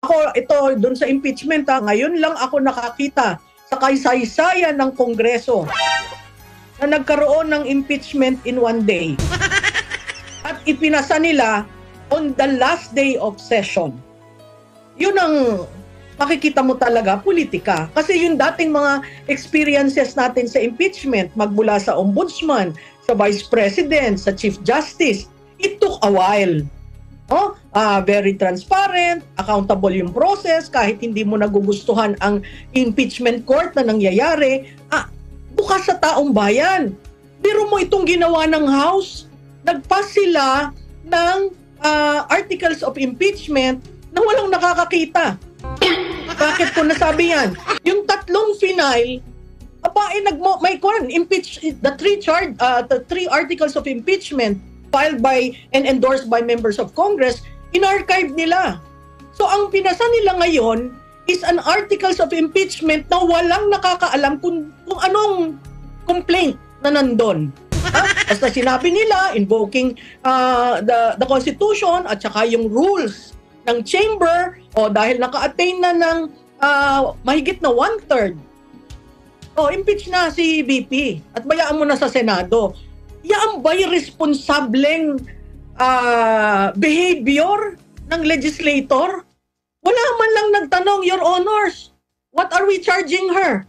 Ako, ito, dun sa impeachment, ngayon lang ako nakakita sa kaysaysayan ng Kongreso na nagkaroon ng impeachment in one day. At ipinasa nila on the last day of session. Yun ang makikita mo talaga, politika. Kasi yung dating mga experiences natin sa impeachment, magmula sa ombudsman, sa vice president, sa chief justice, it took a while. Very transparent, accountable yung process, kahit hindi mo nagugustuhan ang impeachment court na nangyayari, bukas sa taong bayan. Biro mo itong ginawa ng House, nagpass sila ng articles of impeachment na walang nakakakita. Bakit ko nasabi yan? Yung tatlong final, impeach the three articles of impeachment filed by and endorsed by members of Congress, in-archive nila. So ang pinasa nila ngayon is an articles of impeachment na walang nakakaalam kung anong complaint na nandun. Basta sinabi nila, invoking the Constitution at saka yung rules ng chamber, dahil naka-attain na ng mahigit na 1/3, impeach na si VP at bayaan mo na sa Senado. Yan ba'y responsableng behavior ng legislator? Wala man lang nagtanong, Your Honors, what are we charging her?